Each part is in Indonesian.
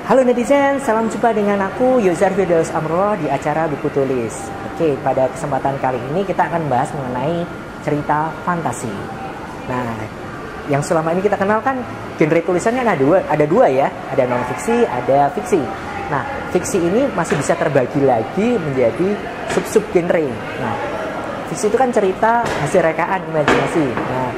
Halo netizen, salam jumpa dengan aku Yozar Firdaus Amro di acara Buku Tulis. Oke, pada kesempatan kali ini kita akan bahas mengenai cerita fantasi. Nah, yang selama ini kita kenal kan genre tulisannya ada dua ya, ada non fiksi, ada fiksi. Nah, fiksi ini masih bisa terbagi lagi menjadi sub genre. Nah, fiksi itu kan cerita hasil rekaan imajinasi. Nah,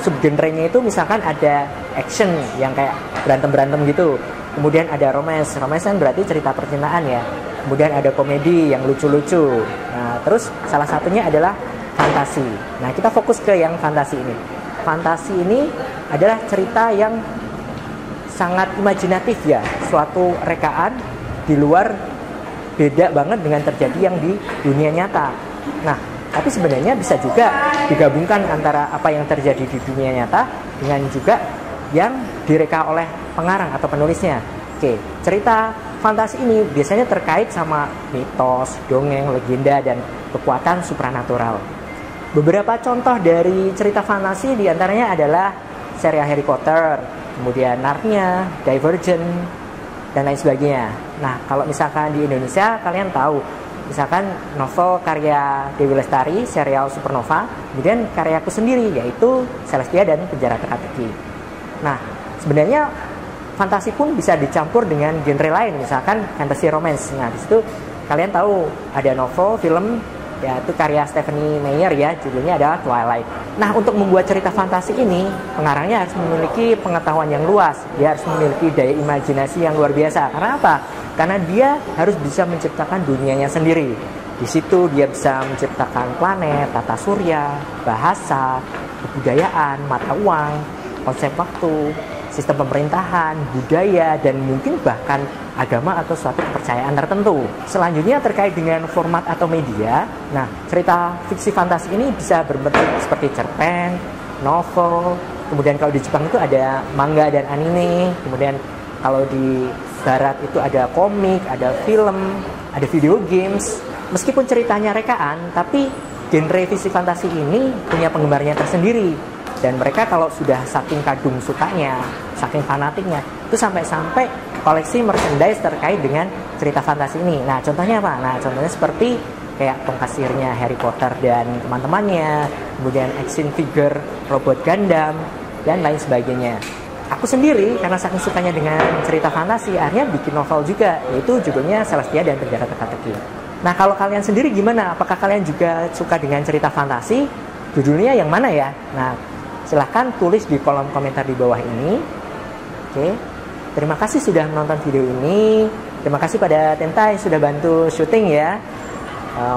sub genrenya itu misalkan ada action yang kayak berantem gitu. Kemudian ada romance kan berarti cerita percintaan ya. Kemudian ada komedi yang lucu-lucu. Nah, terus salah satunya adalah fantasi. Nah, kita fokus ke yang fantasi ini. Fantasi ini adalah cerita yang sangat imajinatif ya. Suatu rekaan di luar beda banget dengan terjadi yang di dunia nyata. Nah, tapi sebenarnya bisa juga digabungkan antara apa yang terjadi di dunia nyata dengan juga yang direka oleh pengarang atau penulisnya. Oke, cerita fantasi ini biasanya terkait sama mitos, dongeng, legenda, dan kekuatan supranatural. Beberapa contoh dari cerita fantasi diantaranya adalah serial Harry Potter, kemudian Narnia, Divergent, dan lain sebagainya. Nah, kalau misalkan di Indonesia, kalian tahu, misalkan novel karya Dewi Lestari, serial Supernova, kemudian karyaku sendiri, yaitu Celestia dan Penjara Teka-teki. Nah, sebenarnya fantasi pun bisa dicampur dengan genre lain, misalkan fantasy romance. Nah, di situ kalian tahu ada novel, film, yaitu karya Stephenie Meyer ya, judulnya adalah Twilight. Nah, untuk membuat cerita fantasi ini, pengarangnya harus memiliki pengetahuan yang luas. Dia harus memiliki daya imajinasi yang luar biasa. Karena apa? Karena dia harus bisa menciptakan dunianya sendiri. Di situ dia bisa menciptakan planet, tata surya, bahasa, kebudayaan, mata uang, konsep waktu, sistem pemerintahan, budaya, dan mungkin bahkan agama atau suatu kepercayaan tertentu. Selanjutnya terkait dengan format atau media. Nah, cerita fiksi fantasi ini bisa berbentuk seperti cerpen, novel, kemudian kalau di Jepang itu ada manga dan anime, kemudian kalau di barat itu ada komik, ada film, ada video games. Meskipun ceritanya rekaan, tapi genre fiksi fantasi ini punya penggemarnya tersendiri. Dan mereka kalau sudah saking kadung sukanya, saking fanatiknya, itu sampai-sampai koleksi merchandise terkait dengan cerita fantasi ini. Nah, contohnya apa? Nah, contohnya seperti kayak tongkat sihirnya Harry Potter dan teman-temannya, kemudian action figure robot Gundam, dan lain sebagainya. Aku sendiri, karena saking sukanya dengan cerita fantasi, akhirnya bikin novel juga, yaitu judulnya Celestia dan Penjara Teka-teki. Nah, kalau kalian sendiri gimana? Apakah kalian juga suka dengan cerita fantasi? Judulnya yang mana ya? Nah, silahkan tulis di kolom komentar di bawah ini. Oke, terima kasih sudah menonton video ini. Terima kasih pada Tenta yang sudah bantu syuting ya.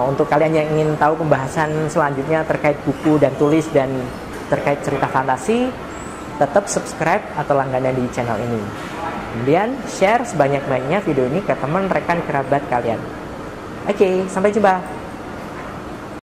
Untuk kalian yang ingin tahu pembahasan selanjutnya terkait buku dan tulis dan terkait cerita fantasi, tetap subscribe atau langganan di channel ini. Kemudian share sebanyak-banyaknya video ini ke teman, rekan, kerabat kalian. Oke, sampai jumpa.